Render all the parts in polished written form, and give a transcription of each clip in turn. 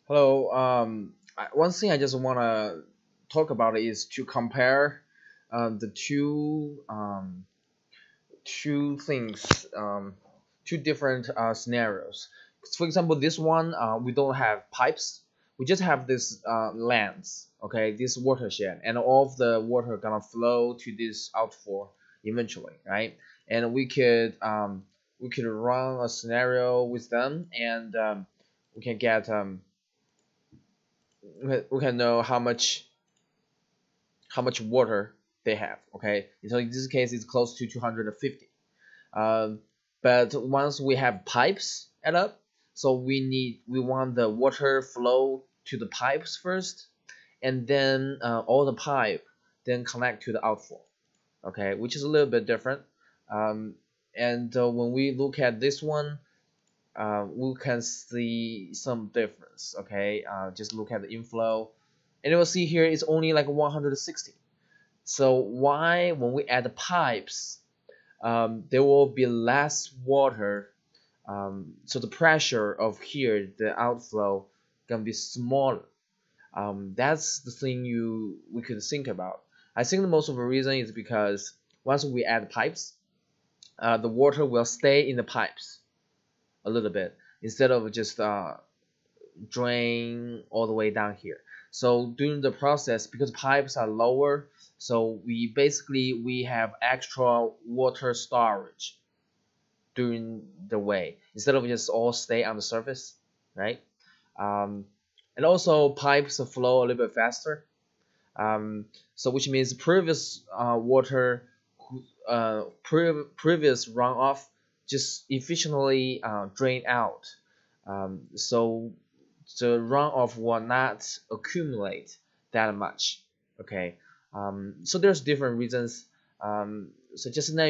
Hello. One thing I just want to talk about is to compare the two things, two different scenarios. For example, this one we don't have pipes. We just have this lands, okay, this watershed, and all of the water gonna flow to this outfall eventually, right? And we could run a scenario with them, and we can get we can know how much water they have. Okay, so in this case, it's close to 250. Um, but once we have pipes add up, so we want the water flow to the pipes first, and then all the pipe then connect to the outfall. Okay, which is a little bit different. Um, and when we look at this one, we can see some difference. Okay, just look at the inflow, and you will see here it's only like 160. So why, when we add the pipes, there will be less water, so the pressure of here, the outflow, can be smaller. That's the thing we could think about. I think the most of the reason is because once we add pipes, the water will stay in the pipes a little bit instead of just drain all the way down here. So during the process, because pipes are lower, so we have extra water storage during the way instead of just all stay on the surface, right? Um, and also pipes flow a little bit faster. So which means previous water, previous runoff just efficiently drain out. So the runoff will not accumulate that much. Okay. So there's different reasons. So just now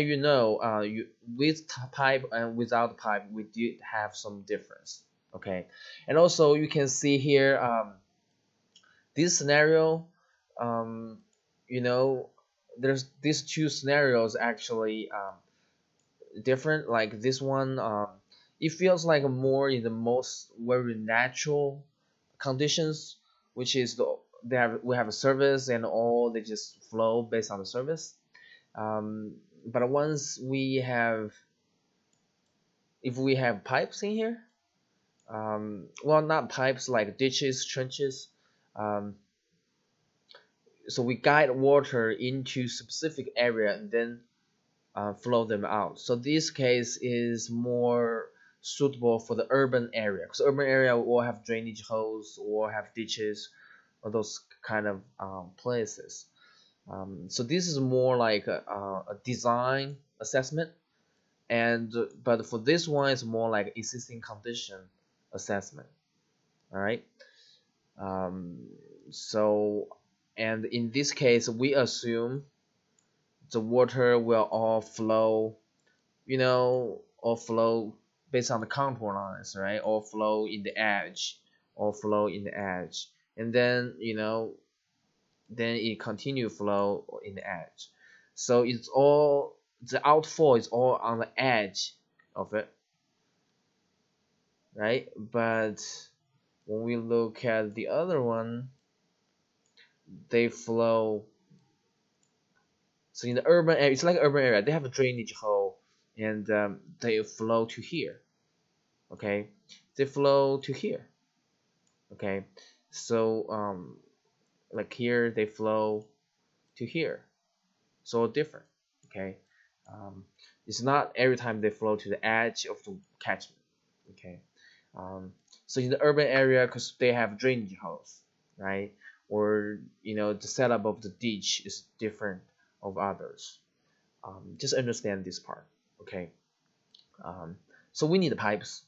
with pipe and without pipe, we did have some difference. Okay, and also you can see here, this scenario, um, you know, there's these two scenarios actually different. Like this one, it feels like more in the most very natural conditions, which is we have a service and all they just flow based on the service. But once if we have pipes in here, well, not pipes, like ditches, trenches, um, so we guide water into specific area and then flow them out. So this case is more suitable for the urban area, because urban area will have drainage holes or have ditches or those kind of places. So this is more like a design assessment, and but for this one, it's more like existing condition assessment. All right. Um, so, and in this case, we assume the water will all flow based on the contour lines, right? All flow in the edge, all flow in the edge, and then then it continue flow in the edge. So it's all, the outfall is all on the edge of it, right? But when we look at the other one, they flow. So in the urban area, it's like urban area. They have a drainage hole, and they flow to here. Okay, they flow to here. Okay, so like here they flow to here. So different. Okay, um, it's not every time they flow to the edge of the catchment. Okay, um, so in the urban area, because they have drainage holes, right? Or the setup of the ditch is different of others. Just understand this part. Okay, so we need pipes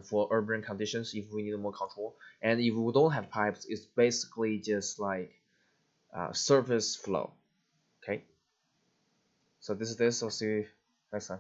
for urban conditions if we need more control, and if we don't have pipes, it's basically just like surface flow. Okay, so this is this. I'll see you next time.